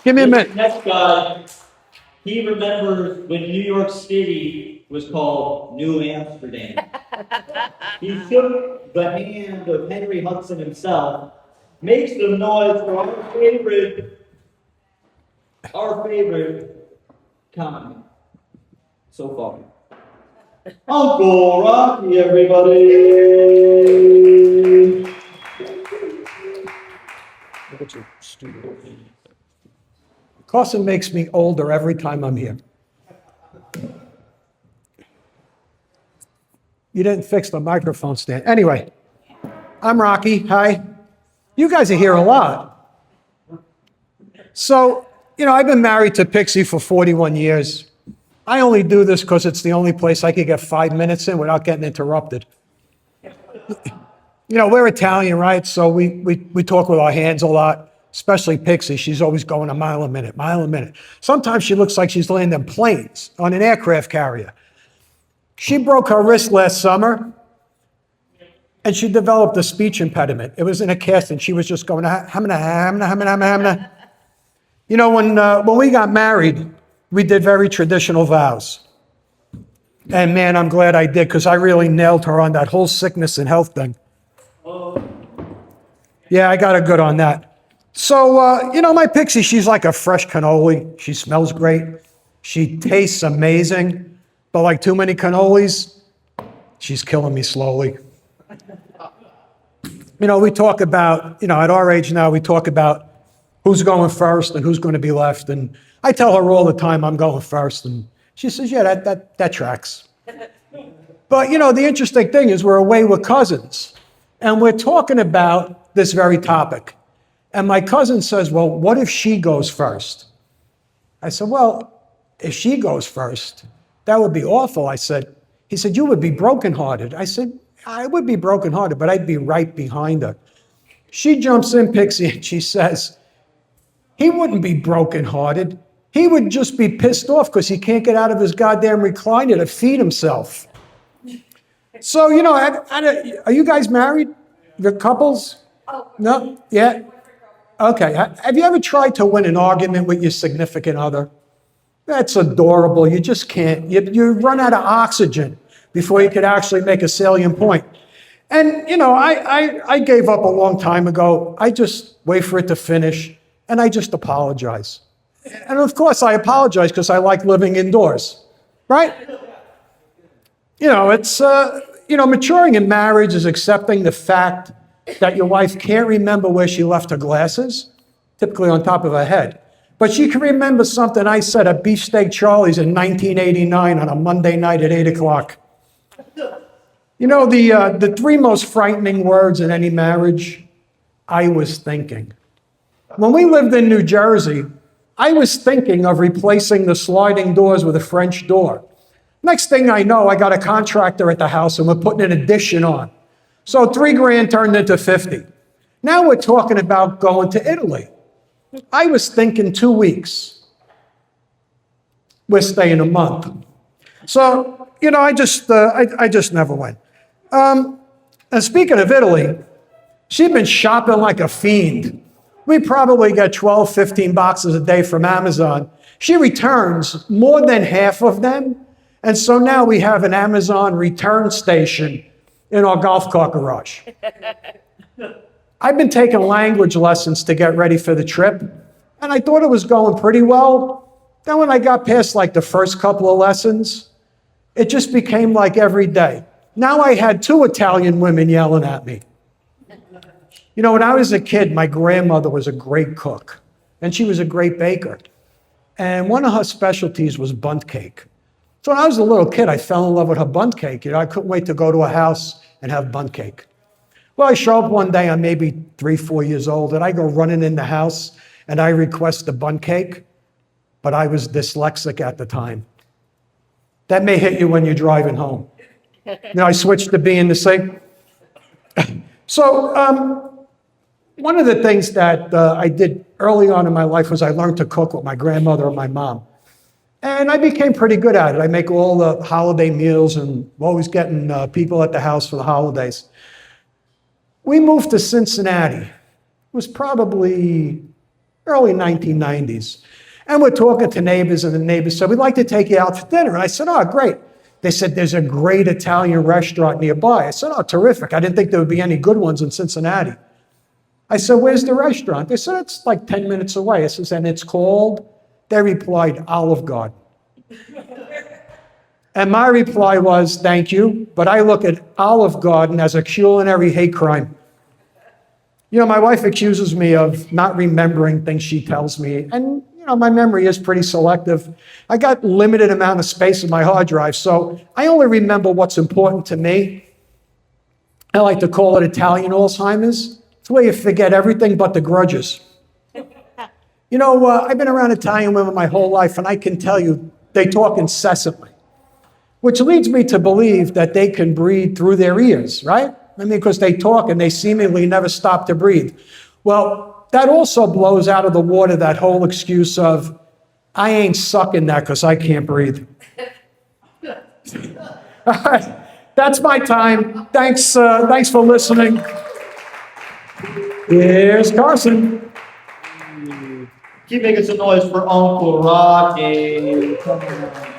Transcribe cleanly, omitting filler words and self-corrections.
Give me a This minute. next guy, he remembers when New York City was called New Amsterdam. He shook the hand of Henry Hudson himself, makes some noise for our favorite comic so far. Uncle Rocky, everybody! Carson makes me older every time I'm here. You didn't fix the microphone stand. Anyway, I'm Rocky. Hi. You guys are here a lot. So, I've been married to Pixie for 41 years. I only do this because it's the only place I could get 5 minutes in without getting interrupted. We're Italian, right? So we talk with our hands a lot, especially Pixie. She's always going a mile a minute, mile a minute. Sometimes she looks like she's landing planes on an aircraft carrier. She broke her wrist last summer, and she developed a speech impediment. It was in a cast, and she was just going, hamna, hamna, hamna, hamna. When we got married, we did very traditional vows. And man, I'm glad I did, because I really nailed her on that whole sickness and health thing. Yeah, I got her good on that. So, my Pixie, she's like a fresh cannoli. She smells great. She tastes amazing. But like too many cannolis, she's killing me slowly. We talk about, at our age now, we talk about who's going first and who's going to be left. And I tell her all the time I'm going first. And she says, yeah, that tracks. But, the interesting thing is we're away with cousins. And we're talking about this very topic. And my cousin says, well, what if she goes first? I said, well, if she goes first, that would be awful. He said, you would be brokenhearted. I said, I would be brokenhearted, but I'd be right behind her. She jumps in, Pixie, and she says, he wouldn't be brokenhearted. He would just be pissed off because he can't get out of his goddamn recliner to feed himself. So, are you guys married? The couples? No? Yeah? Okay. Have you ever tried to win an argument with your significant other? That's adorable. You just can't. You run out of oxygen before you could actually make a salient point. And, I gave up a long time ago. I just wait for it to finish, and I just apologize. And of course, I apologize because I like living indoors, right? It's, maturing in marriage is accepting the fact that your wife can't remember where she left her glasses, typically on top of her head. But she can remember something I said at Beefsteak Charlie's in 1989 on a Monday night at 8 o'clock. The three most frightening words in any marriage, I was thinking. When we lived in New Jersey, I was thinking of replacing the sliding doors with a French door. Next thing I know, I got a contractor at the house and we're putting an addition on. So $3,000 turned into 50. Now we're talking about going to Italy. I was thinking 2 weeks. We're staying a month. So, I just never went. And speaking of Italy, she'd been shopping like a fiend. We probably get 12, 15 boxes a day from Amazon. She returns more than half of them. And so now we have an Amazon return station in our golf cart garage. I've been taking language lessons to get ready for the trip, and I thought it was going pretty well. Then when I got past like the first couple of lessons, it just became like every day. Now I had 2 Italian women yelling at me. When I was a kid, my grandmother was a great cook, and she was a great baker. And one of her specialties was bundt cake. So when I was a little kid, I fell in love with her bundt cake. I couldn't wait to go to a house and have bundt cake. Well, I show up one day, I'm maybe 3, 4 years old, and I go running in the house, and I request a bundt cake, but I was dyslexic at the time. That may hit you when you're driving home. I switched to being the same. So one of the things that I did early on in my life was I learned to cook with my grandmother and my mom. And I became pretty good at it. I make all the holiday meals and always getting people at the house for the holidays. We moved to Cincinnati. It was probably early 1990s. And we're talking to neighbors, and the neighbors said, we'd like to take you out to dinner. And I said, oh, great. They said, there's a great Italian restaurant nearby. I said, oh, terrific. I didn't think there would be any good ones in Cincinnati. I said, where's the restaurant? They said, it's like 10 minutes away. I said, and it's called? They replied, Olive Garden. And my reply was, thank you, but I look at Olive Garden as a culinary hate crime. You know, my wife accuses me of not remembering things she tells me, and you know, my memory is pretty selective. I got limited amount of space in my hard drive, so I only remember what's important to me. I like to call it Italian Alzheimer's. It's where you forget everything but the grudges. You know, I've been around Italian women my whole life, and I can tell you, they talk incessantly, which leads me to believe that they can breathe through their ears, right? I mean, because they talk and they seemingly never stop to breathe. Well, that also blows out of the water that whole excuse of, I ain't sucking that because I can't breathe. All right, that's my time. Thanks for listening. Here's Carson. Keep making some noise for Uncle Rocky. Come on.